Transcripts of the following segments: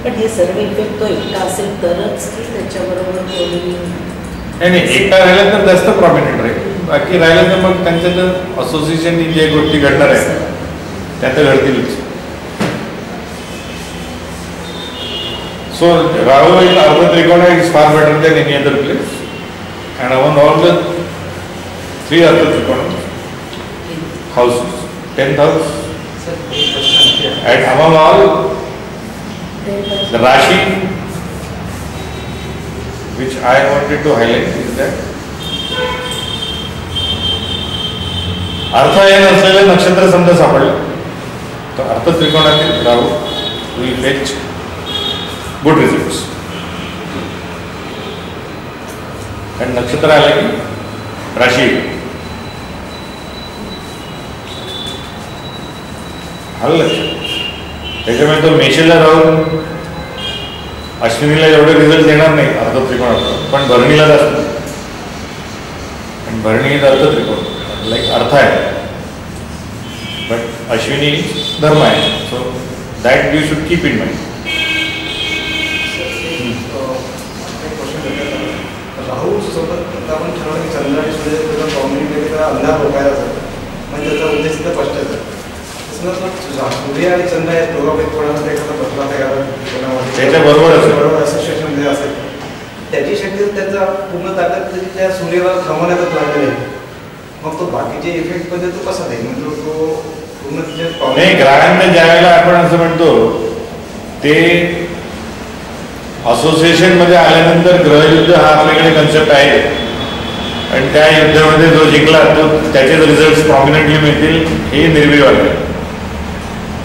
पण हे सर्व इफेक्ट तो एकटा असेल तरच की त्याच्याबरोबर कोणी नाही, एकटा राहिला तर जास्त प्रॉमिनंट राहील. बाकी राहिलं तर मग त्यांच्या तर असोसिएशननी जे गोष्टी घडणार आहेत त्या तर घडतीलच. So Rahu in Artha Trikona is far better than any other place, and among all the 3 Artha Trikona houses, 10th house, and among all the Rashi which I wanted to highlight is that अर्थ हे नसलेले नक्षत्र समजा सापडलं तर अर्थ त्रिकोणातील राहू will fetch good results. आणि नक्षत्र आलं की राशी आलं लक्षात. त्याच्यामुळे तो मेषेला राहून अश्विनीला एवढे रिझल्ट देणार नाही अर्थ त्रिकोणात, पण भरणीला जास्त. आणि भरणी अर्थ त्रिकोण लाईक अर्थ आहे, बट अश्विनी धर्म आहे. So that you should keep in mind. राहू सोबत आपण ठरवलं की चंद्र आणि सूर्य त्याचा कॉम्बिनेट त्याला अंधार रोखायला जातो, म्हणजे त्याचा उद्देश तर स्पष्ट आहे. तसं सूर्य आणि चंद्र या दोघांपैकी कोणामध्ये एखादा बदला बरोबर असोसिएशनमध्ये असेल त्याची शक्ती त्याचा पूर्ण ताकद त्या सूर्याला थांबवण्यातच लागलेली आहे. मग तो बाकीचे इफेक्ट मध्ये तो कसा देईल, म्हणजे तो पूर्ण नाही. ग्रहांना ज्या वेळेला आपण असं म्हणतो ते असोसिएशन मध्ये आल्यानंतर ग्रहयुद्ध हा आपल्याकडे कन्सेप्ट आहे, आणि त्या युद्धामध्ये जो जिंकला तो त्याचे रिझल्ट प्रॉमिनंटली मिळतील हे निर्विवाद आहे.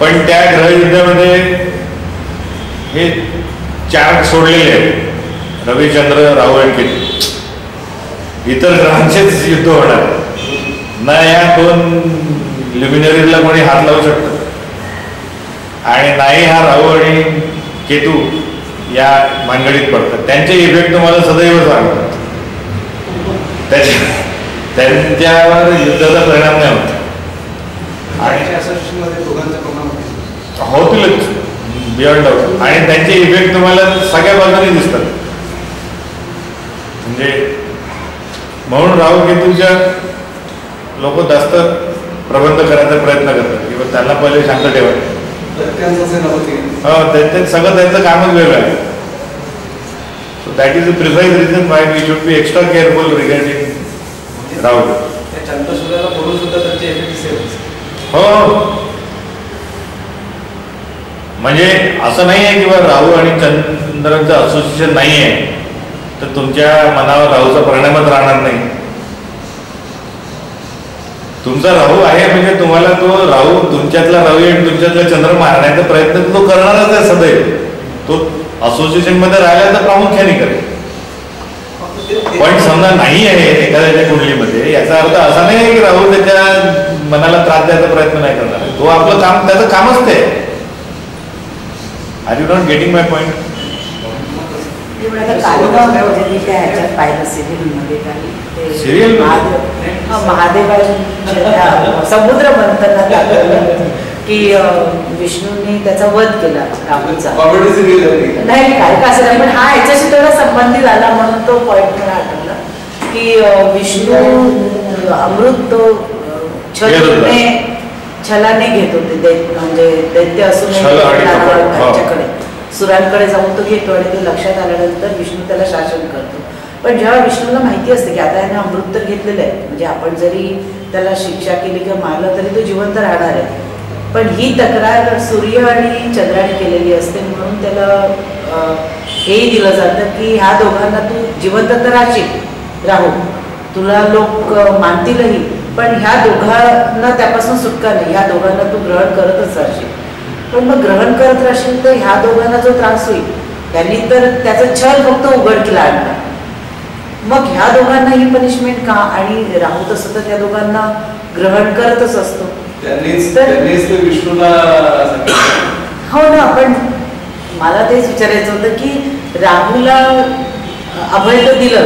पण त्या ग्रहयुद्धामध्ये हे 4 सोडलेले आहेत, रविचंद्र राहू आणि केतू. इतर ग्रहांचेच युद्ध होणार ना. या 2 ल्युमिनरीजला कोणी हात लावू शकतं, आणि नाही हा राहू आणि केतू या भानगडीत पडतात. त्यांचे इफेक्ट तुम्हाला सदैव सांगतात, त्यांच्यावर युद्धाचा परिणाम नाही होत. आणि होतीलच बियॉन्ड डाऊट. आणि त्यांचे इफेक्ट तुम्हाला सगळ्या बाजूने दिसतात. म्हणजे म्हणून राहू केतूच्या लोक जास्त प्रबंध करायचा प्रयत्न करतात किंवा त्यांना पहिले शांत ठेवायचं. सगळं त्यांचं कामच वेगळं आहे. So that is the precise reason why we should be extra careful regarding राहू. हो, म्हणजे असं नाही आहे किंवा राहू आणि चंद्राचं असोसिएशन नाही आहे तर तुमच्या मनावर राहूचा परिणामच राहणार नाही. तुमचा राहू आहे म्हणजे तुम्हाला तो राहू तुमच्यातला रवी आणि तुमच्यातला चंद्र मारण्याचा प्रयत्न तो करणारच आहे सदैव. तो असोसिएशन मध्ये राहिला तर प्रामुख्याने करेल. पण समजा नाही आहे एखाद्याच्या कुंडलीमध्ये, याचा अर्थ असा नाही की राहू त्याच्या मनाला त्रास द्यायचा प्रयत्न नाही करणार. तो आपलं काम, त्याचं कामच ते. Are you not getting my point? Serial महादेवांच्या समुद्र मंथनात की विष्णूंनी त्याचा वध केला रावणाचा. नाही काय का असेल, पण हा याच्याशी थोडा संबंधित आला म्हणून तो पॉइंट मला आठवला की विष्णू अमृत तो छलाने घेत होते, म्हणजे दैत्य असून त्यांच्याकडे सुरांकडे जाऊन तो घेतो आणि ते लक्षात आल्यानंतर विष्णू त्याला शासन करतो. पण जेव्हा विष्णूला माहिती असते की आता याने अमृत तर घेतलेलं आहे, म्हणजे आपण जरी त्याला शिक्षा केली किंवा मारलं तरी तो जिवंत राहणार आहे, पण ही तक्रार सूर्य आणि चंद्राने केलेली असते, म्हणून त्याला हेही दिलं जातं की ह्या दोघांना तू जिवंत तर राहू, तुला लोक मानतीलही, पण ह्या दोघांना त्यापासून सुटका नाही, ह्या दोघांना तू ग्रहण करतच राहशील. पण मग ग्रहण करत राहशील तर ह्या दोघांना जो त्रास होईल त्यांनी तर त्याचा छल फक्त उघडकीला आणला, मग ह्या दोघांना ही पनिशमेंट का? आणि राहू तसं तर त्या दोघांना ग्रहण करतच असतो. विष्णूला हो ना, पण मला तेच विचारायचं होतं की राहूला अभय दिलं,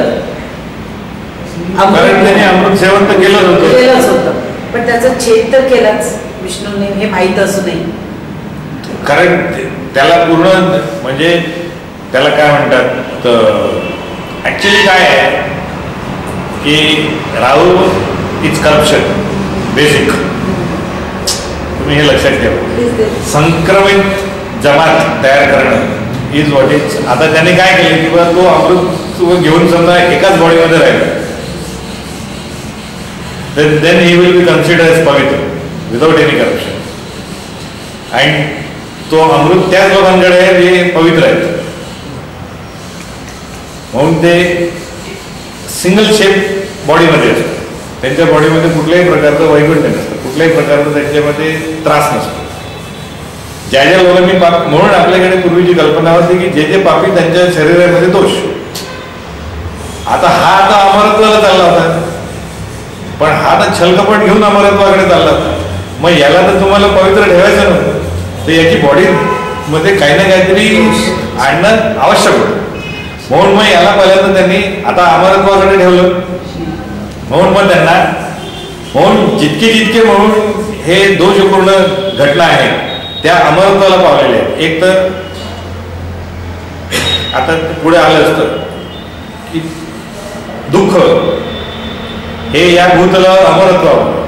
अमृत सेवन तर केलंच होतं, पण त्याचा छेद तर केलाच विष्णूने, हे माहीत असू नये. कारण त्याला पूर्ण म्हणजे त्याला काय म्हणतात ॲक्च्युली काय आहे की राहुल इज करप्शन बेसिक. तुम्ही हे लक्षात ठेवा. संक्रमित जमात तयार करणं इज व्हॉट इज. आता त्याने काय केलं की बा तो अमृत घेऊन समजा एकाच बॉडीमध्ये राहिला then he will be considered as पवित्र without any corruption. and तो अमृत त्याच लोकांकडे आहे जे पवित्र आहेत. म्हणून ते सिंगल शेप बॉडीमध्ये असतं. त्यांच्या बॉडीमध्ये कुठल्याही प्रकारचं वैकुंठ नसतं, कुठल्याही प्रकारचा त्यांच्यामध्ये त्रास नसतो. ज्या ज्या लोकांनी म्हणून आपल्याकडे पूर्वीची कल्पना होती की जे जे पापी त्यांच्या शरीरामध्ये दोष. आता हा आता अमरत्वाला चालला होता, पण हा तर छलकपट घेऊन अमरत्वाकडे चालला होता. मग याला तर तुम्हाला पवित्र ठेवायचं नव्हतं, तर याची बॉडी मध्ये काही ना काहीतरी आणणं आवश्यक होतं. म्हणून मग याला पहिल्यांदा त्यांनी आता अमरत्वाकडे ठेवलं. म्हणून मग त्यांना म्हणून जितके म्हणून हे दोषपूर्ण घटना आहे त्या अमरत्वाला पावलेल्या आहेत. एक तर आता पुढे आलं असतं की दुःख हे या भूतलावर अमरत्वावर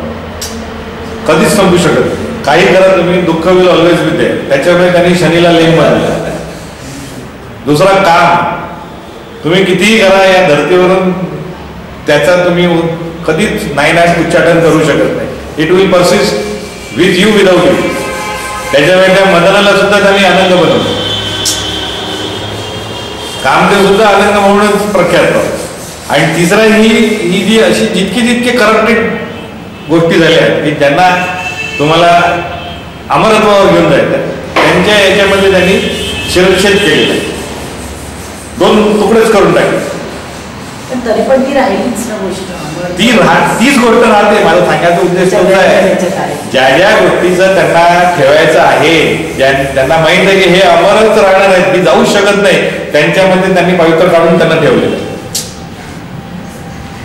कधीच संपू शकत नाही. काही करा तुम्ही, दुःख विल ऑलवेज विथ देअर. त्याच्यामुळे त्यांनी शनीला लेम मानला. दुसरा काम, तुम्ही कितीही करा या धर्तीवरून त्याचा तुम्ही कधीच नायनाट उच्चाटन करू शकत नाही. It will persist with you without you. त्याच्यामुळे त्या मदनाला सुद्धा त्यांनी आनंद बनवला. कामदेव सुद्धा आनंद म्हणूनच प्रख्यात होता. आणि तिसरा ही जी अशी जितके करप्टेड गोष्टी झाल्या आहेत की ज्यांना तुम्हाला अमरत्वावर घेऊन जायचं, त्यांच्या याच्यामध्ये त्यांनी शिरच्छेद केलेला आहे. 2 तुकडेच करून टाकले. तरी पण ती राहिलीच ना गोष्ट. तीच गोष्ट राहते. माझा सांगायचा उद्देश तुमचा आहे, ज्या ज्या गोष्टीचं त्यांना ठेवायचं आहे, त्यांना माहित आहे की हे अमरच राहणार आहेत, की जाऊ शकत नाही, त्यांच्यामध्ये त्यांनी पवित्र काढून त्यांना ठेवलेलं आहे.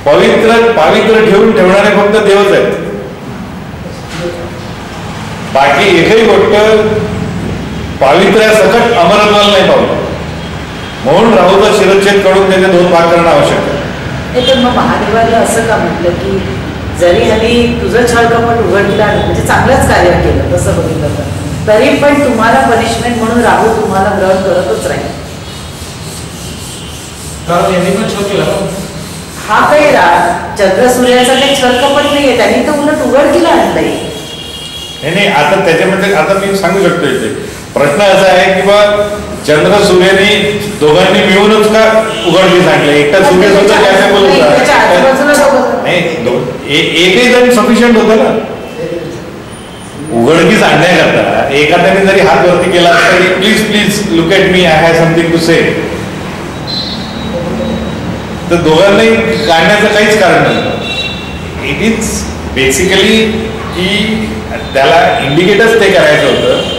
पवित्र ठेवणारे फक्त देवच आहेत. बाकी एकही गोष्ट पावित्र्यासकट अमरत्वाला नाही पावलं. म्हणून राहुचा शिरच्छेद करून त्याचे 2 भाग करणं आवश्यक आहे. पण मग महादेवाला असं का म्हटलं की जरी ह्यांनी तुझं छळकपट उघडला म्हणजे चांगलंच कार्य केलं तसं बघितलं तर तरी पण तुम्हाला पनिशमेंट म्हणून राहू तुम्हाला ग्रहण करतच राहील. कारण यांनी पण छळ केला. हा काही चंद्र सूर्याचा काही छळकपट नाहीये, त्यांनी तर उलट उघडकीला आणलंय. नाही आता त्याच्यामध्ये आता मी सांगू शकतो. इथे प्रश्न असा आहे की बा चंद्र सूर्याने दोघांनी मिळूनच का उघडकीस आणलं? एकटा सूर्य सुद्धा कॅपेबल होता. नाही, एकही जरी सफिशियंट होतं ना उघडकीस आणण्याकरता. एखाद्याने जरी हात वरती केला तरी please look at me, I have something to say, तर दोघांनाही काढण्याचं काहीच कारण नाही. इट इज बेसिकली की त्याला इंडिकेटच ते करायचं होतं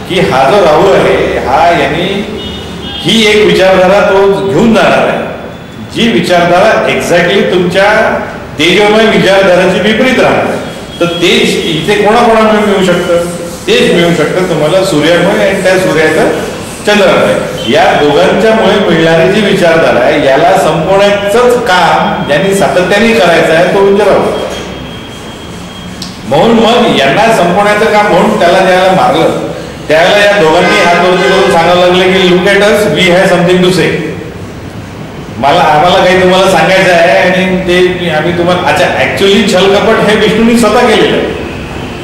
की हा जो राहू आहे हा यांनी ही एक विचारधारा तो घेऊन जाणार आहे, जी विचारधारा एक्झॅक्टली तुमच्या तेजोमय विचारधाराची विपरीत राहणार. तर तेच इथे कोणाकोणामुळे मिळू शकतं? तेच मिळू शकतं तुम्हाला सूर्यामुळे आणि त्या सूर्याचं चंद्रामुळे. या दोघांच्यामुळे मिळणारी जी विचारधारा आहे याला संपवण्याचंच काम ज्यांनी सातत्याने करायचं आहे तो म्हणजे राहू. म्हणून मग यांना संपवण्याचं काम म्हणून त्याला ज्याला मारलं त्यावेळेला या दोघांनी हात वरती करून सांगायला लागले की look at us, we have something to say. आम्हाला काही तुम्हाला सांगायचं आहे आणि ते आम्ही तुम्हाला. अच्छा, ऍक्च्युअली छलकपट हे विष्णूंनी स्वतः केलेलं आहे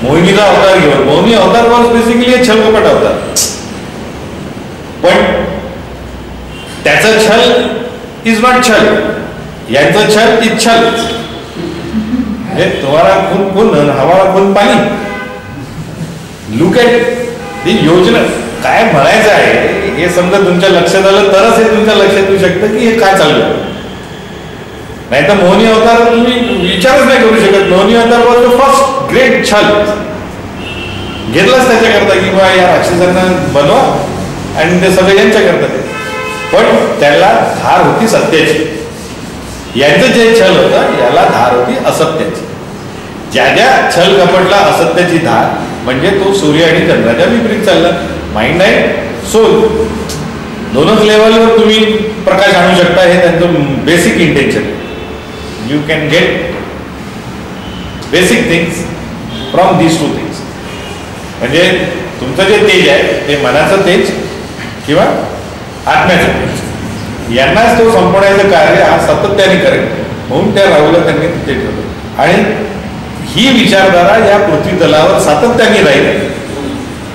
मोहिनीचा अवतार घेऊन. मोहिनी अवतार वॉज बेसिकली हे छलकपट अवतार, पण त्याचं छल इज नॉट छल, यांचं छल इज छल. म्हणजे तुम्हाला खून हवा खून पाणी. लुक ॲट ती योजना काय म्हणायचं आहे हे समजा तुमच्या लक्षात आलं तरच हे तुमच्या लक्षात येऊ शकतं की हे काय चाललं. नाही तर मोहिनी अवतार तुम्ही विचारच नाही करू शकत. मोहिनी अवतार वॉज द फर्स्ट ग्रेट छल. घेतलाच त्याच्याकरता की बा या राक्षसांना बनवा आणि ते सगळे यांच्या करतात. पण त्याला धार होती सत्याची. यांचं जे छल होतं याला धार होती असत्याची. ज्या ज्या छल कपटला असत्याची धार म्हणजे तो सूर्य आणि चंद्राच्या विपरीत चालला. माइंड आहे सो दोनच लेवलवर तुम्ही प्रकाश आणू शकता, हे त्यांचं basic intention. You can get basic things from these two things. म्हणजे तुमचं जे तेज आहे ते मनाचं तेज किंवा आत्म्याचं तेज, यांनाच तो संपवण्याचं कार्य हा सातत्याने करेल. म्हणून त्या राहूला त्यांनी तिथे ठेवलं. आणि ही विचारधारा या पृथ्वी तलावर सातत्याने राहील.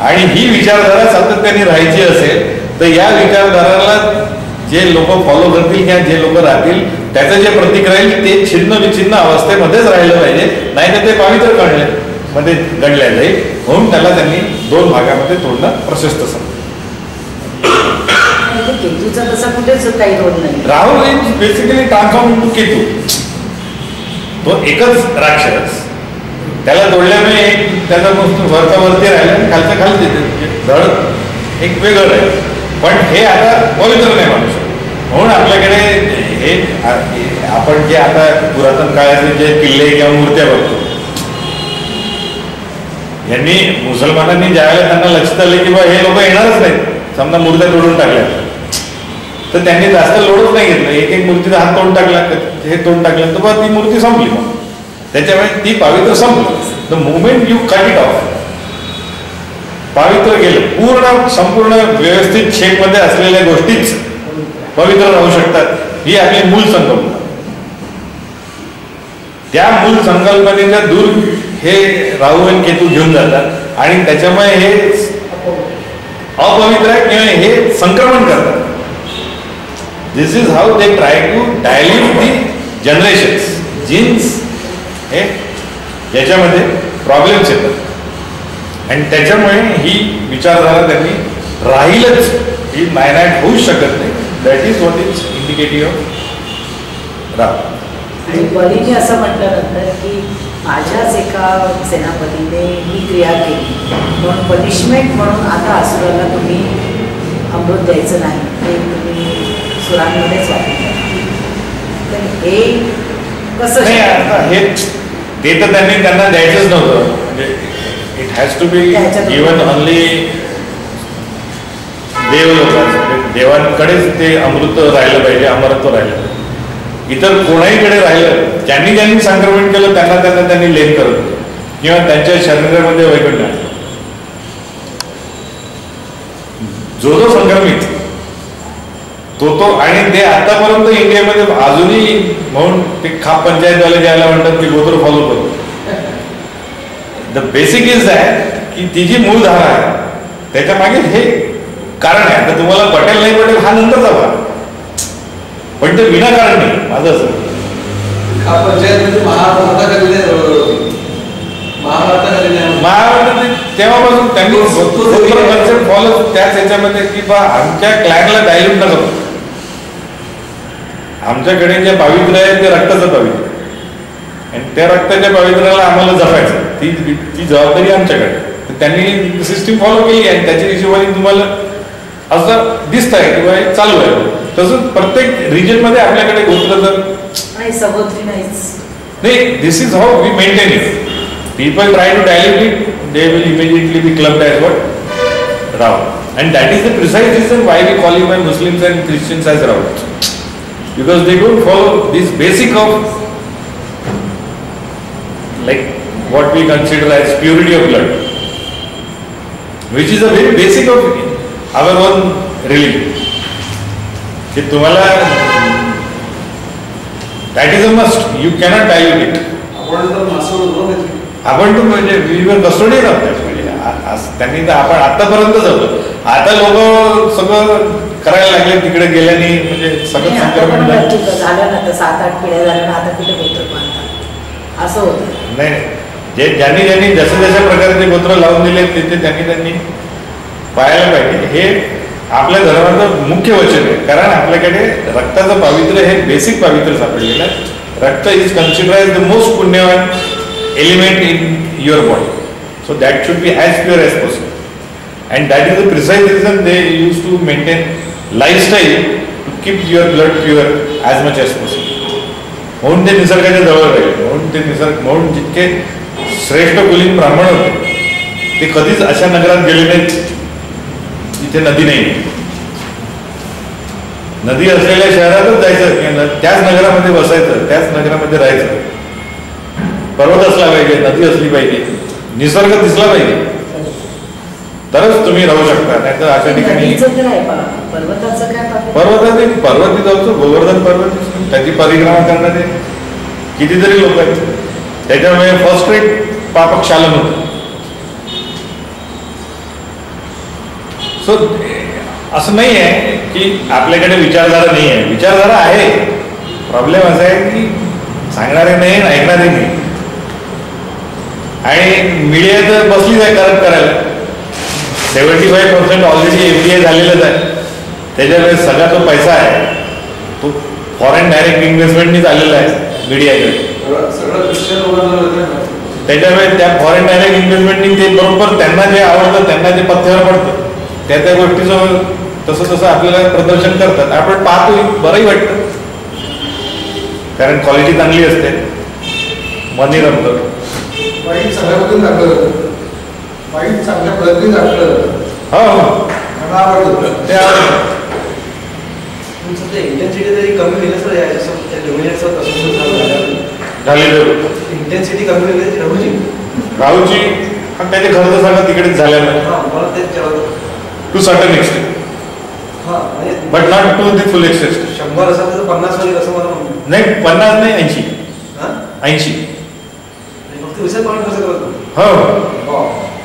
आणि ही विचारधारा सातत्याने राहायची असेल तर या विचारधाराला जे लोक फॉलो करतील किंवा जे लोक राहतील त्याचं जे प्रतीक राहील ते छिन्न विच्छिन्न अवस्थेमध्येच राहिलं पाहिजे, नाही तर ते पवित्र मध्ये गणल्या जाईल. म्हणून त्याला त्यांनी 2 भागामध्ये तोडणं प्रशस्त समजलं. केतूचा तसा कुठेच काही रोल नाही. Rahul is basically transform into Ketu. तो एकच राक्षस, त्याला तोडल्यामुळे त्याचा वरचा वरती राहिला आणि खालच्या खाली धड एक वेगळं आहे. पण हे आता पवित्र नाही मानू शकतो. म्हणून आपल्याकडे हे आपण जे आता पुरातन काळाचे जे किल्ले किंवा मूर्त्या बघतो, यांनी मुसलमानांनी ज्यावेळेला त्यांना लक्षात आले की बा हे लोक येणारच नाहीत, समजा मूर्त्या तोडून टाकल्या, तर त्यांनी जास्त लोडच नाही घेतलं. एक एक मूर्तीचा हात तोडून टाकला, हे तोडून टाकलं तर बा ती मूर्ती संपली. मग त्याच्यामुळे ती पावित्र संपली. The moment you cut it off, पावित्र गेलं. पूर्ण संपूर्ण व्यवस्थित शेपमध्ये असलेल्या गोष्टीच पवित्र राहू शकतात. ही आपली मूळ संकल्पना. त्या मूळ संकल्पनेच्या दूर हे राहू आणि केतू घेऊन जातात आणि त्याच्यामुळे हे अपवित्र आहे किंवा हे संक्रमण करतात. This is how they try to dilute the generations. Genes हे याच्यामध्ये प्रॉब्लेम्स येतात आणि त्याच्यामुळे ही विचारधारा त्यांनी राहीलच, ही नायनाट होऊच शकत नाही. That is what is indicative of Rao. आणि बलीने असं म्हटल्यानंतर की माझ्याच एका सेनापतीने ही क्रिया केली म्हणून पनिशमेंट म्हणून आता असुराला तुम्ही अमृत द्यायचं नाही, ते तुम्ही सुरांमध्येच वापरता. तर हे कसं नाही, आता हे ते तर त्यांना द्यायचंच नव्हतं. म्हणजे it has to be given only देवांकडेच ते अमृत राहिलं पाहिजे, अमरत्व राहिलं पाहिजे. इतर कोणाहीकडे राहिलं, ज्यांनी संक्रमण केलं त्यांनी लेन करत किंवा त्यांच्या शरीरामध्ये वैकुंठ आहे. जो संक्रमित तो आणि ते आतापर्यंत इंडियामध्ये अजूनही, म्हणून ते खाप पंचायतवाले ज्याला म्हणतात ते गोत्र फॉलो करतो. द बेसिक इज दॅट की ती जी मूळ धारा आहे त्याच्या मागे हे कारण आहे. आता तुम्हाला पटेल नाही पटेल हा नंतरचा भाग, पण ते विनाकारण नाही. माझं असं महाराष्ट्रात तेव्हापासून त्यांनी कन्सेप्ट फॉलो त्याच याच्यामध्ये की बा आमच्या क्लॅनला डायल्यूट नका. आमच्याकडे जे पावित्र्य आहे ते रक्ताचं पावित्र्य आणि त्या रक्ताच्या पावित्र्याला आम्हाला जपायचं, ती जबाबदारी आमच्याकडे. तर त्यांनी सिस्टीम फॉलो केली आणि त्याच्या हिशोबाने तुम्हाला असं दिसत आहे किंवा चालू आहे. तसंच प्रत्येक रिजन मध्ये आपल्याकडे गोत्र तर नाही. This is how we maintain it. People try to dilute it, they will immediately be clubbed as what Rao. And that is the precise reason why we qualify Muslims and Christians as Raut, because they don't follow this basic of like what we consider as purity of blood, which is a very basic of our own religion. कि तुम्हाला that is a must. You cannot dilute it. आपण तो म्हणजे we were custodian of that. त्यांनी तर आपण आतापर्यंत जातो. आता लोक सगळं करायला लागले तिकडे गेल्याने, म्हणजे सगळं संक्रमण झालं ना. 7-8 पिढ्या झाल्या ना, आता कुठे गोत्र बांधतात असं होतं. नाही, जे ज्यांनी जशा प्रकारे गोत्र लावून दिले तिथे त्यांनी पाहायला पाहिजे. हे आपल्या धर्माचं मुख्य वचन आहे. कारण आपल्याकडे रक्ताचं पावित्र्य हे बेसिक पावित्र्य सापडलेलं आहे. रक्त इज कन्सिडर द मोस्ट पुण्यवान element in your body. So that should be as pure as possible, and that is the precise reason they used to maintain lifestyle to keep your blood pure as much as possible. म्हणून ते निसर्गाच्या जवळ राहिले. म्हणून जितके श्रेष्ठ कुलीन ब्राह्मण होते ते कधीच अशा नगरात गेले नाहीत जिथे नदी नाही. नदी असलेल्या शहरातच जायचं, त्याच नगरामध्ये बसायचं, त्याच नगरामध्ये राहायचं. पर्वत असला पाहिजे, नदी असली पाहिजे, निसर्ग दिसला पाहिजे, तरच तुम्ही राहू शकता. नाही तर अशा ठिकाणी पर्वती जाऊचं गोवर्धन पर्वत त्याची परिक्रमा करणारे कितीतरी लोक आहेत. त्याच्यामुळे फर्स्ट रेट पापक्षालन होतं. सो असं नाही आहे की आपल्याकडे विचारधारा नाही आहे. विचारधारा आहे. प्रॉब्लेम असा आहे की सांगणारे नाही, ऐकणारे नाही. आणि मीडिया तर बसलीच आहे करत करायला. 75% ऑलरेडी FDI झालेलंच आहे. त्याच्यामुळे सगळा जो पैसा आहे तो फॉरेन डायरेक्ट इन्व्हेस्टमेंटनीच आलेला आहे मीडियाकडे. त्याच्यामुळे त्या फॉरेन डायरेक्ट इन्व्हेस्टमेंटनी ते बरोबर त्यांना जे आवडतं, त्यांना जे पथ्यावर पडतं, त्या गोष्टीचं तसं आपल्याला प्रदर्शन करतात. आपण पाहतो, बरंही वाटतं, कारण क्वालिटी चांगली असते, मनी रमतं. वाईट सगळ्याबद्दल दाखवलं जातं, वाईट चांगल्या पद्धतीने दाखवलं जातं. मला आवडतं ते. आवडतं तुमचं ते इंटेन्सिटी तरी कमी केलं सर, याच्यासोबत झालेलं इंटेन्सिटी कमी केली राहूची. पण त्याचे खर्च सगळं तिकडेच झालेलं मला तेच to certain extent, but not to the full extent. 100 असेल तर 50 होईल असं मला म्हणतो. नाही 50 नाही, 80. 80 फक्त विषय पण कसं करतो. हो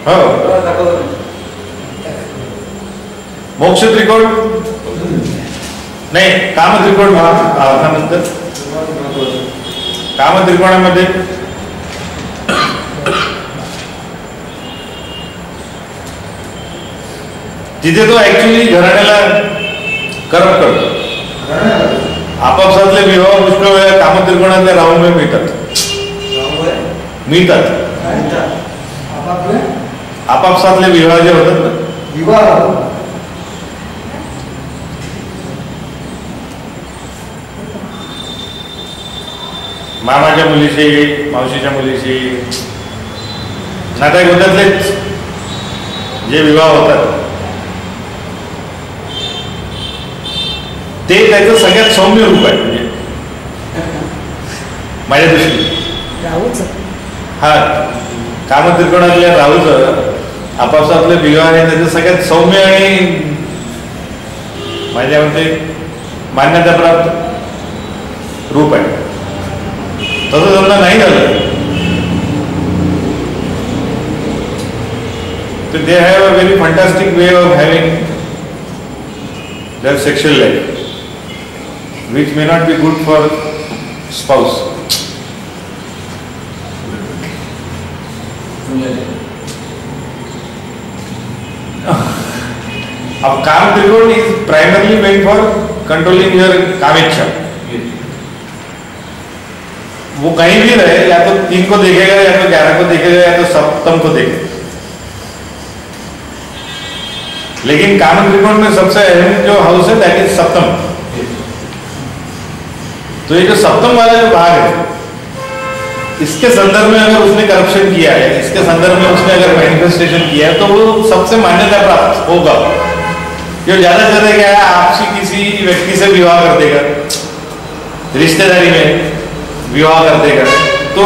हो दाखवतो. मोक्ष त्रिकोण नाही, काम त्रिकोण नंतर काम त्रिकोणामध्ये तिथे तो ऍक्च्युली घराण्याला करप्ट करतो. आपापसातले विवाह पुष्कळ वेळा काम त्रिकोणातल्या राहून मिळतात. आपापसातले विवाह जे होतात ना, विवाह मामाच्या मुलीशी, मावशीच्या मुलीशी, नात्या गोत्यातलेच जे विवाह होतात ते त्याचं सगळ्यात सौम्य रूप आहे. म्हणजे माझ्या दृष्टीने राहूच हा कामत्रिकोणातल्या राहूचं आपापसातले विवाह आहे त्याचं सगळ्यात सौम्य आणि माझ्या मते मान्यताप्राप्त रूप आहे. तसं समजा नाही झालं तर they have a very fantastic way of having their sexual life which may not be good for spouse. अब काम त्रिकोण is primarily meant for controlling your कामेच्छा. वो कहीं भी रहे, या तो 3 को देखेगा, या तो 11 को देखेगा, या तो सप्तम को देखेगा. लेकिन काम त्रिकोण में सबसे अहम जो हाउस है दैट इज सप्तम. तो ये जो सप्तम वाला जो भाग है, इसके संदर्भ में अगर उसने करप्शन किया है, इसके संदर्भ में उसने अगर मैनिफेस्टेशन किया है, तो वो सबसे मान्यता प्राप्त होगा. जो ज्यादा से ज्यादा क्या है, आपसी किसी व्यक्ति से विवाह कर देगा, रिश्तेदारी में विवाह कर देगा, तो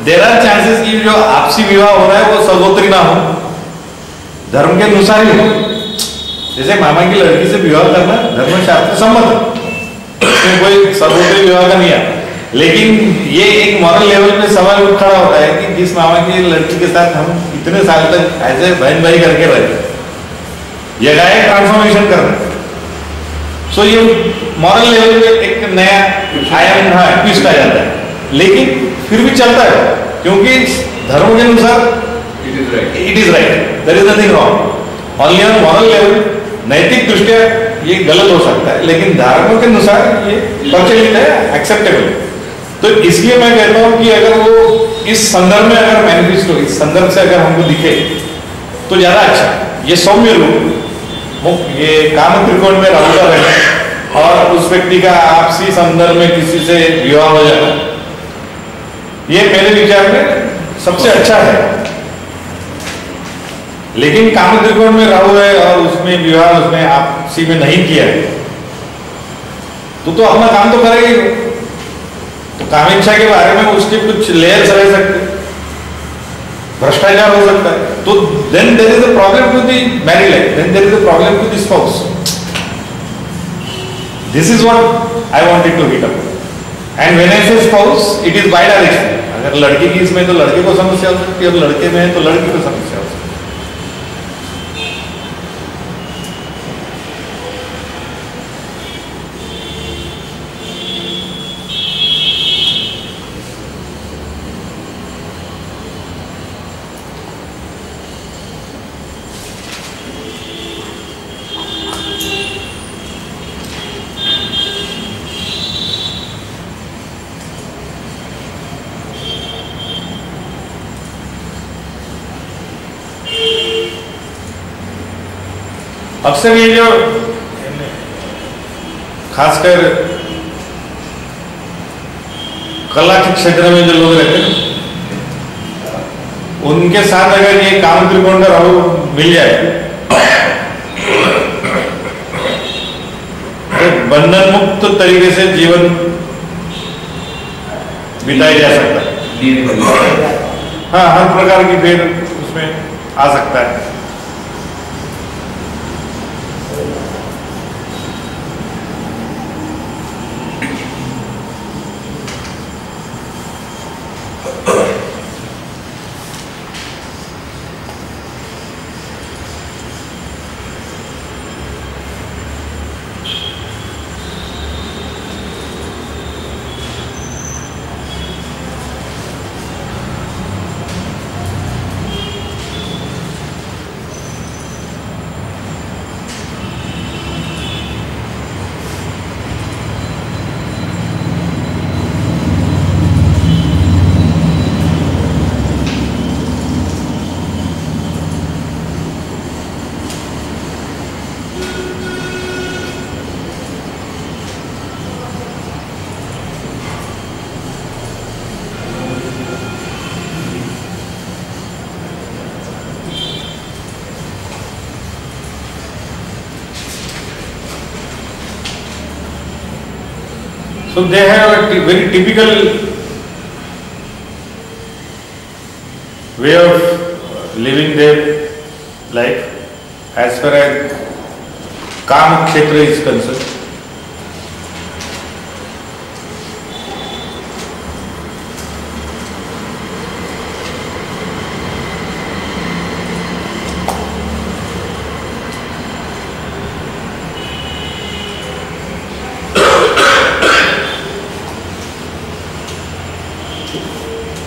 देयर आर चांसेस कि जो आपसी विवाह हो रहा है वो सगोत्री ना हो, धर्म के अनुसार ही हो. जैसे मामा की लड़की से विवाह करना धर्मशास्त्र सम्मत है, उसमें कोई सगोत्री विवाह का नहीं है. लेकिन ये एक मॉरल लेवल पे सवाल उठ खड़ा होता है कि जिस मामा की लड़की के साथ हम इतने साल तक ऐसे बहन भाई करके रहे, ये गाय ट्रांसफॉर्मेशन करना. सो ये मॉरल लेवल पे एक नया आयाम, ट्विस्ट आ जाता है. लेकिन फिर भी चलता है, क्योंकि धर्म के अनुसार it is right, there is nothing wrong. Only on moral level, नैतिक दृष्टिया ये गलत हो सकता है, लेकिन धर्म के अनुसार ये प्रचलित है, एक्सेप्टेबल. तो इसलिए मैं कहता हूं कि अगर वो इस संदर्भ में अगर मैनिफेस्टो, इस संदर्भ से अगर हमको दिखे तो ज्यादा अच्छा. ये सौम्य रूप, ये काम त्रिकोण में राहु का रहना और उस व्यक्ति का आपसी संदर्भ में किसी से विवाह हो जाना, ये मेरे विचार में सबसे अच्छा है. लेकिन काम त्रिकोण में राहु है और उसमें विवाह उसमें आपसी में नहीं किया है तो अपना काम तो करेगा ही। तो कामेच्छा के बारे में उसके कुछ लेयर्स रह सकते, भ्रष्टाचार हो सकता है, तो then there is a problem to the married life, then there is a problem to the spouse. This is what I wanted to hit up. And when I say spouse it is by direction. अगर लड़के की इसमें तो लड़के को समस्या हो सकती है, और लड़के में है तो लड़की को समस्या हो सकती है। अक्सर ये जो खासकर कला के क्षेत्र में जो लोग रहते हैं उनके साथ अगर ये काम त्रिकोण का राहु मिल जाए तो बंधन मुक्त तरीके से जीवन बिताया जा सकता है। हाँ, हर प्रकार की फिर उसमें आ सकता है। So they have a very typical way of living their life as far as काम क्षेत्र is concerned.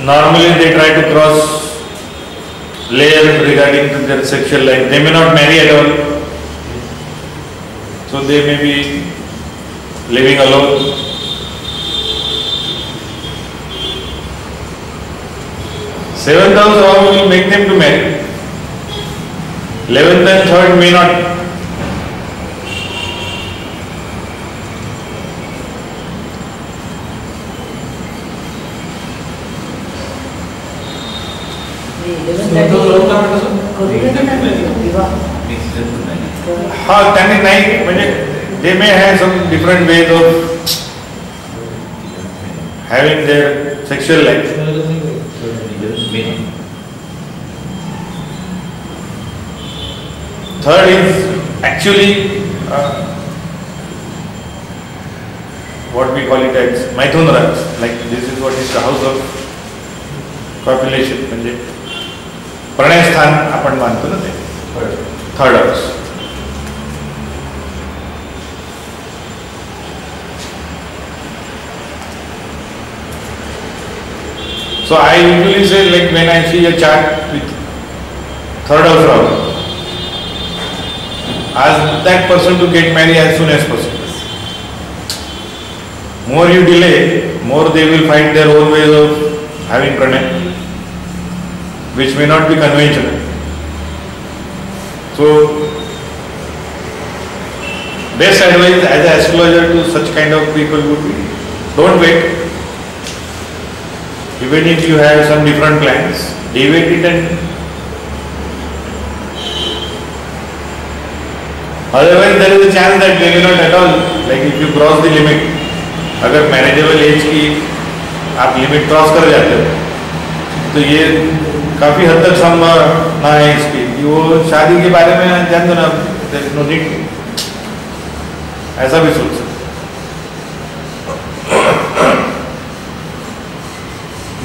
Normally they try to cross layers regarding to their sexual life. They may not marry at all. So they may be living alone. Seventh house Rahu will make them to marry. 11th and 3rd may not. हाँ, त्यांनी नाही म्हणजे they may have some different ways of having their sexual life. Third is actually what we call it as Maithun Raj. Like this is what is the house of copulation, म्हणजे प्रणय स्थान आपण मानतो ना ते third house. So I usually say, like when I see a chart with third house Rahu, ask that person to get married as soon as possible. More you delay, more they will find their own ways of having pranay, which may not be conventional. So, best advice as an astrologer to such kind of people would be, don't wait. Even if you have some different plans, deviate it and Otherwise, there is a chance that they will not at all. Like if you cross the limit, अगर manageable age की आप limit cross कर जाते हो तो ये काफ़ी हद तक संभावना है इसकी कि वो शादी के बारे में जान दो ना, there is no need, ऐसा भी सोच सकते।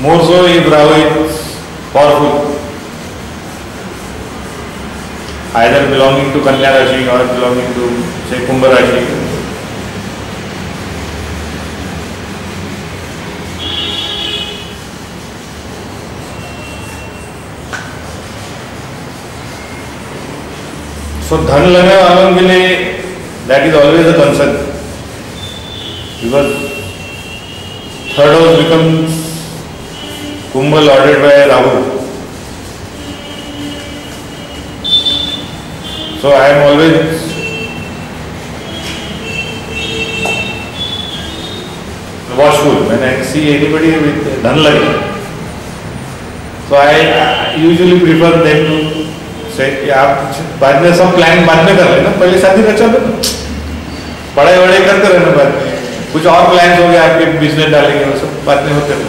More so if Rahu is powerful, either belonging to Kanya Rashi or belonging to say Kumbha Rashi. So धन लगने वालों के लिए that is always a concern because third house becomes Kumbha lorded by Rahu. So I am always watchful when I see anybody with dhanlagi. So I usually prefer them to say कि आप बाद में सब plan बाद में कर लेना, पहले शादी का चलो, पढ़ाई वढ़ाई करते रहना, बाद में कुछ और प्लान हो गया आपके बिजनेस डालेंगे वो सब बाद में होते रहे।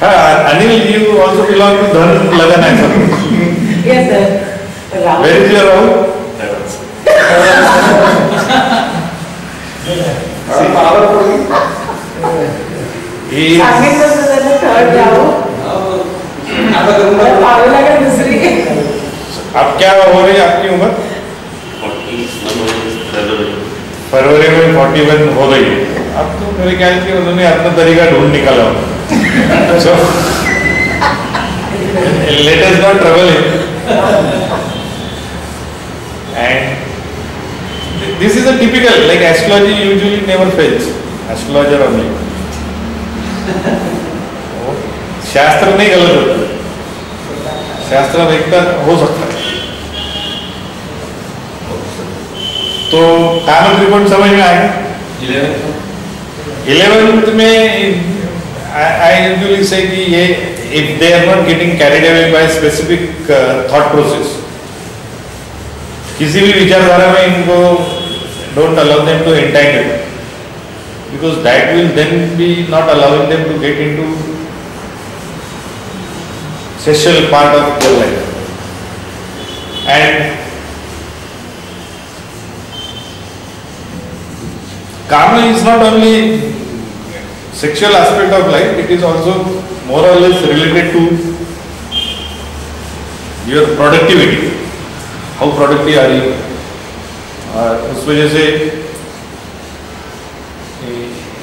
हाँ, Anil you also belong to धन लगन है सब। Yes, sir. Rahul. Where is your Rahul? सांगितलं होतं त्याचं third Rahul. पावेला का दूसरी? अब क्या हो रही है आपकी उम्र? फरवरी में 41 हो गई है। अब तो मेरे ख्याल से उन्होंने अपना तरीका ढूंढ निकाला हो। So let us not trouble him. And this is a typical, like astrology usually never fails. Astrologer only. शास्त्र नहीं गलत होता, शास्त्र देखता हो सकता है। तो काम त्रिकोण समझ में आएगा। 11th में I usually say कि ये if they are not getting carried away by specific thought process, किसी भी विचारधारा में इनको don't allow them to entangle, because that will then be not allowing them to get into sexual part of their life. And Kama is not only sexual aspect of life, it is also more or less related to your productivity. How productive are you? उस वजह से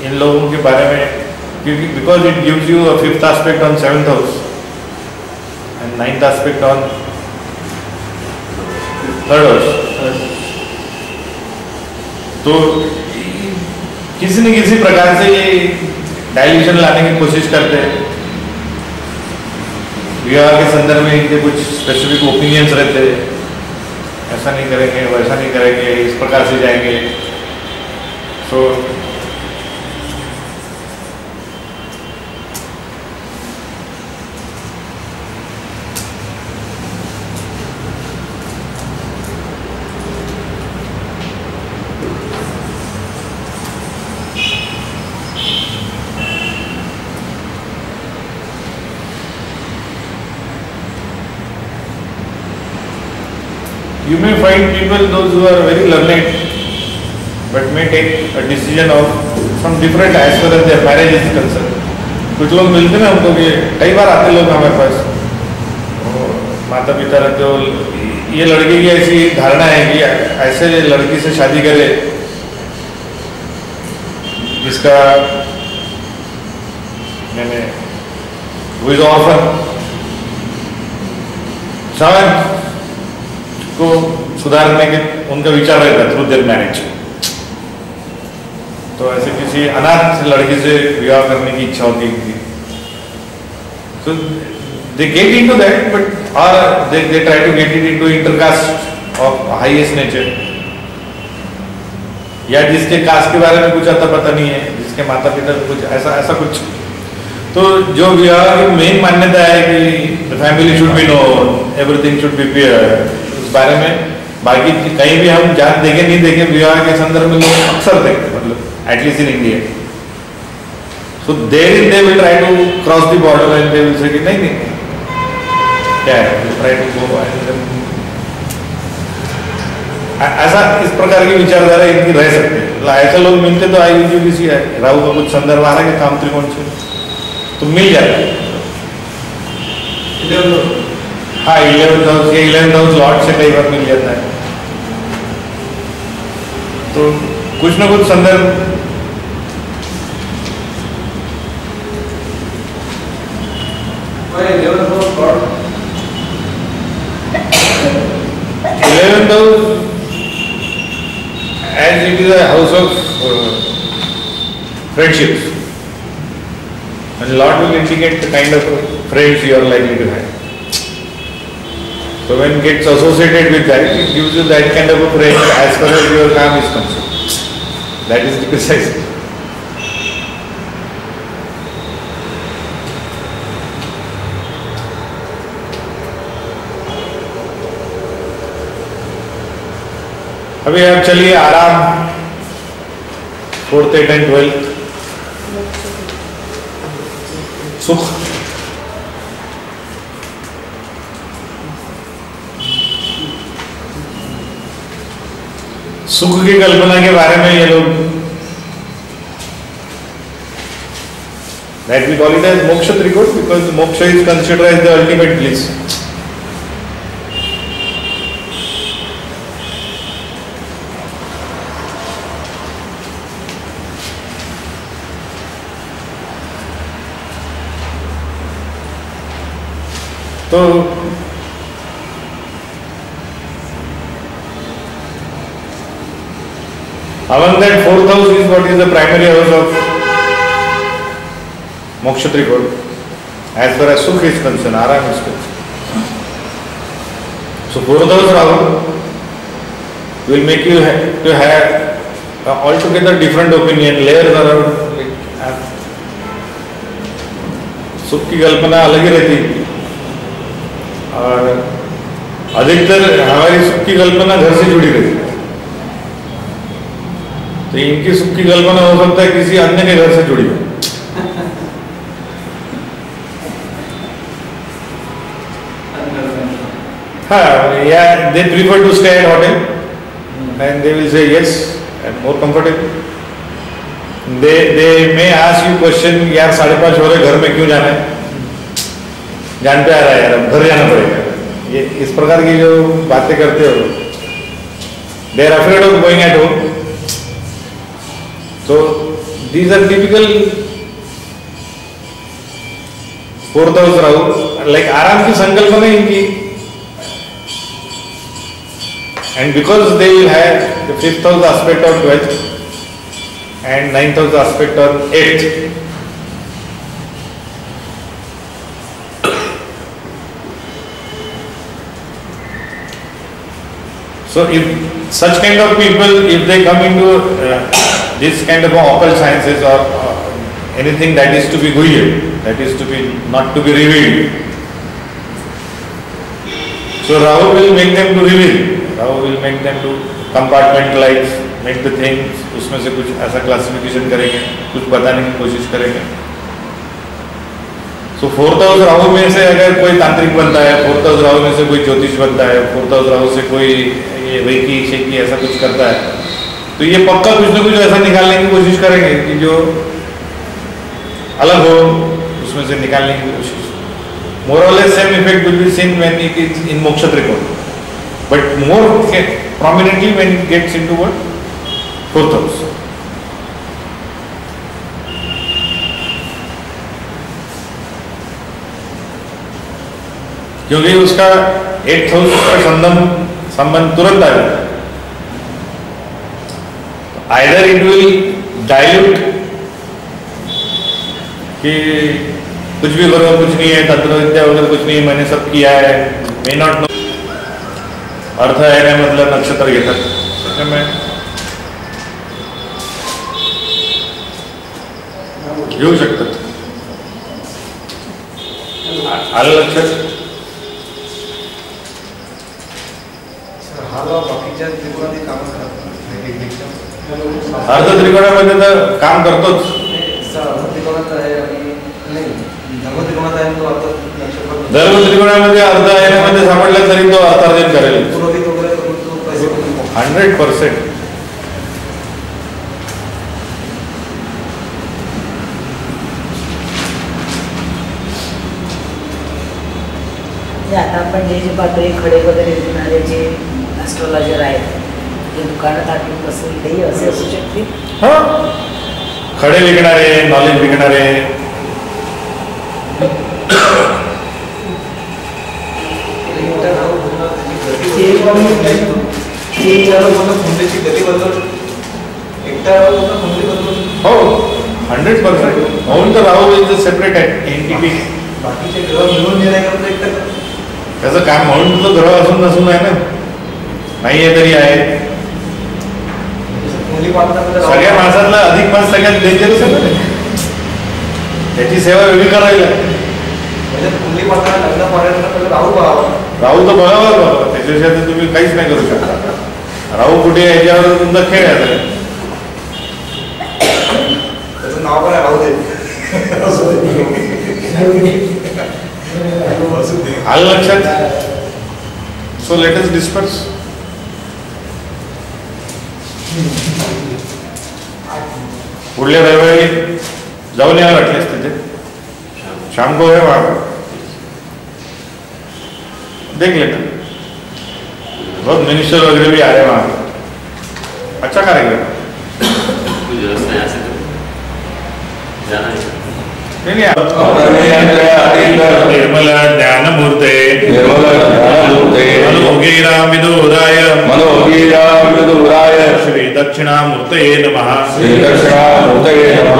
in लोगों के बारे में, क्योंकि because it gives you a 5th aspect on 7th house and 9th aspect on 3rd house, तो किसी न किसी प्रकार से ये डाइल्यूशन लाने की कोशिश करते हैं। विवाह के संदर्भ में इनके कुछ स्पेसिफिक ओपिनियंस रहते हैं, ऐसा नहीं करेंगे, वैसा नहीं करेंगे, इस प्रकार से जाएंगे। So you may find people, those who are very learned, but may take a decision of some different as far as their marriage is concerned. कुछ लोग मिलते ना हमको, कि कई बार आते लोग हमारे पास, माता पिता रहते हो, ये लड़के की ऐसी धारणा है कि ऐसे लड़की से शादी करे जिसका मैंने वो इज ऑर्फन, शायद को सुधारने के उनका विचार रहता है थ्रू देयर मैरिज। तो ऐसे किसी अनाथ लड़की से विवाह करने की इच्छा होती है, तो they get into that, but और they try to get it into intercaste of highest nature, या जिसके कास्ट के बारे में कुछ आता पता नहीं है, जिसके माता पिता कुछ ऐसा कुछ। तो जो विवाह की मेन मान्यता है कि the family should be known, everything should be pure, बारे में बाकी कहीं भी हम जान देखे नहीं देखे, विवाह के संदर्भ में लोग अक्सर देखते, मतलब at least in India. So there they will try to cross the border and they will say कि नहीं क्या है, ट्राई टू गो. ऐसा इस प्रकार की विचारधारा इनकी रह सकती है. ऐसे लोग मिलते तो IUGBC है, राहु का कुछ संदर्भ आ रहा है कि काम त्रिकोण से तो मिल जाता है. हाँ 11th हाउस लॉर्ड से कई बार मिल जाता है. तो कुछ ना कुछ संदर्भ. Eleventh house, as it is a house of friendships, and Lord will indicate the kind of friends you are likely to have. So when it gets associated with that, it gives you that kind of a friend as far as your काम is concerned. That is the precise. अभी आप चलिए आराम 4th, 8th and 12th. सुख. सुख की कल्पना के बारे में ये लोग that we call it as moksha trikot because moksha is considered as the ultimate bliss. तो among that 4th house is what is the primary house of moksha trikot as far as sukh is concerned, aram is concerned. So 4th house Rahu will make you to have altogether different opinion, layers around. सुख की कल्पना अलग ही रहती है और अधिकतर हमारी सुख की कल्पना घर से जुड़ी रहती है. तो इनकी सुख की कल्पना हो सकता है किसी अन्य के घर से जुड़ी हो. हाँ, yeah, they prefer to stay at hotel and they will say yes, I'm more comfortable. They may ask you question, यार 5:30 हो रहे घर में क्यों जाना है, जान पे आ रहा है यार, अब घर जाना पड़ेगा. ये इस प्रकार की जो बातें करते हो, they are afraid of going at home. So these are typical 4th house Rahu, like आराम की संकल्पना इनकी. And because they will have the 5th house aspect on 12th and 9th house aspect on 8th. So if such kind of people, if they come into this kind of occult sciences or anything that is to be guhyam, that is to be not to be revealed, so Rahu will make them to reveal. Rahu will make them to compartmentalize, make the things, उसमें से कुछ ऐसा classification करेंगे, कुछ बताने की कोशिश करेंगे. So 4th house राहु में से अगर कोई तांत्रिक बनता है, 4th house राहु में से कोई ज्योतिष बनता है, 4th house राहु से कोई ये रेकी शेकी ऐसा कुछ करता है, तो ये पक्का कुछ ना कुछ ऐसा निकालने की कोशिश करेंगे कि जो अलग हो, उसमें से निकालने की कोशिश. More or less same effect will be seen when it is in moksha trikot, but more prominently when it gets into what 4th house. क्योंकि उसका 8th हाउस का संबंध तुरंत आ जाता है. Either it will dilute कि कुछ भी करो कुछ नहीं है, तंत्र विद्या वगैरह कुछ नहीं है, मैंने सब किया है, may not know. अर्थ है ना, मतलब नक्षत्र घेतात मैं घेऊ शकतात. आलं लक्षात. बाकीच्या त्रिकोणातील कामं करतात अर्ध त्रिकोणामध्ये तर काम करतोच. त्रिकोणात आहे आणि नाही धर्म त्रिकोणात आहे तो आता नक्षत्र धर्म त्रिकोणामध्ये अर्ध आयनामध्ये सापडला तरी तो अर्थार्जन करेल. पुरोहित वगैरे करून तो पैसे 100%. आता आपण जे पाहतोय खडे वगैरे विकणारे जे ॲस्ट्रॉलॉजर आहेत ते दुकानात आठवून बसले काही असे असू शकते. हो, खडे विकणारे, नॉलेज विकणारे, हो 100%. म्हणून तर राहू इज सेपरेट एंटिटी. बाकीचे ग्रह मिळून येण्याकरता एकटा त्याचं काम म्हणून तुझं ग्रह असून नसून आहे ना, नाही आहे तरी आहे. सगळ्या माणसातला अधिक माणूस सगळ्यात डेंजरस आहे ना, त्याची सेवा वेगळी करायला. राहू तर बघावं बाबा, त्याच्याशिवाय तुम्ही काहीच नाही करू शकता. राहू कुठे याच्यावर तुमचा खेळ आहे. त्याचं नाव काय राहू दे. आलं लक्षात. So let us disperse. पुढल्या रविवारी जाऊन यायला वाटलेस तिथे. शाम को है वहां पर, देख लेना. बहुत मिनिस्टर वगैरह भी आ रहे वहां पर. अच्छा कार्यक्रम. निर्मल ज्ञानमूर्ते मनोगीराय श्री दक्षिणामूर्तये नमः.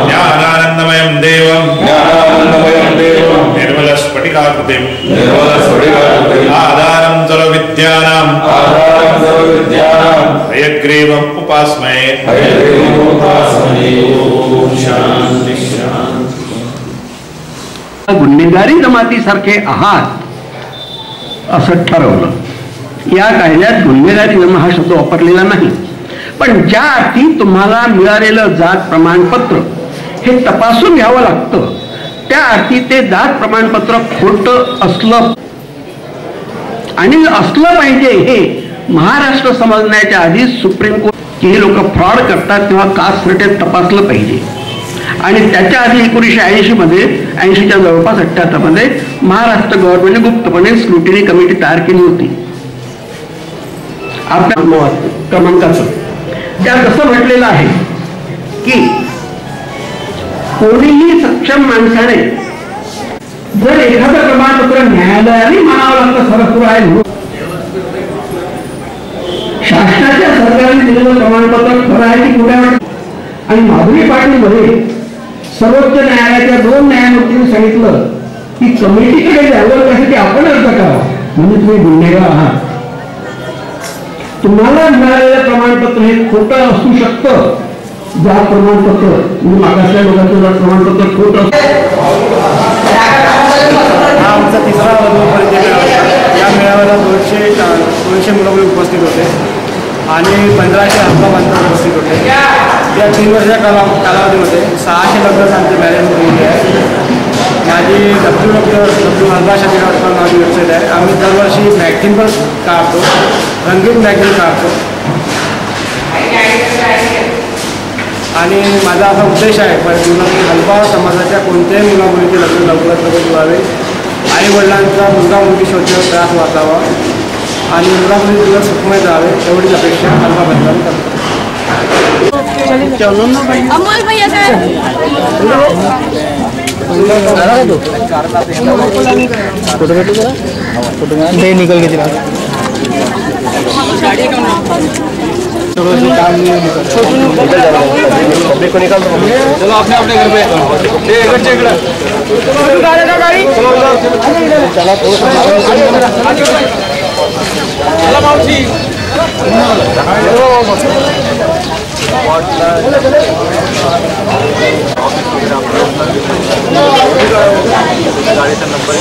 ज्ञानानंदमयं देवं निर्मल स्फटिकाकृतिं आधारं सर्वविद्यानां हयग्रीवम् उपास्महे. शांति शांति. गुन्हेगारी जमातीसारखे आहात असं ठरवलं. या कायद्यात गुन्हेगारी जमा हा शब्द वापरलेला नाही, पण ज्या अर्थी तुम्हाला मिळालेलं जात प्रमाणपत्र हे तपासून घ्यावं लागतं, त्या अर्थी ते जात प्रमाणपत्र खोटं असलं आणि असलं पाहिजे हे महाराष्ट्र समजण्याच्या आधी सुप्रीम कोर्ट की हे लोक फ्रॉड करतात तेव्हा कास्ट सर्टिफिकेट तपासलं पाहिजे. आणि त्याच्या आधी 1980 मध्ये 80च्या जवळपास 78 मध्ये महाराष्ट्र गव्हर्नमेंटने गुप्तपणे स्क्रुटिनी कमिटी तयार केली होती आपल्या क्रमांकाचं. त्यात असं म्हटलेलं आहे की कोणीही सक्षम माणसाने जर एखादं प्रमाणपत्र न्यायालयाने मानावं लागतं सरस्वत आहे म्हणून शासनाच्या सरकारने दिलेलं प्रमाणपत्र खरं आहे की खोटं आहे. आणि माधुरी पाटील मध्ये सर्वोच्च न्यायालयाच्या 2 न्यायमूर्तींनी सांगितलं की कमिटीकडे द्यावं त्यासाठी आपण अर्ज करावा, म्हणजे तुम्ही गुन्हेगार आहात. तुम्हाला मिळालेलं प्रमाणपत्र हे खोटं असू शकतं. ज्या प्रमाणपत्र म्हणजे मागासल्या लोकांचं प्रमाणपत्र खोटं. हा आमचा तिसरा या मेळाव्याला 200 मुलं उपस्थित होते आणि 1500 हक्काबांधव उपस्थित होते. या 3 वर्षाच्या कालावधीमध्ये 600 लग्न आमचे मॅरेज केलेली आहे. माझी डब्ल्यू हलभाषाची माझी वेबसाईट आहे. आम्ही दरवर्षी मॅगझिन पण काढतो, रंगीत मॅगझिन काढतो. आणि माझा असा उद्देश आहे की हलबा समाजाच्या कोणत्याही मुलामुलीचे लग्न लवकरात लवकर व्हावे, आईवडिलांचा मुलगा मुलगी शोधण्यावर त्रास वाचावा आणि मुला मुली दिवस सुखमय जावे एवढीच अपेक्षा हलबा बंधन करतो. अमोल भैया निकल के चला पब्लिक को निकाल दो. चलो अपने अपने घर पे गाड़ी का नंबर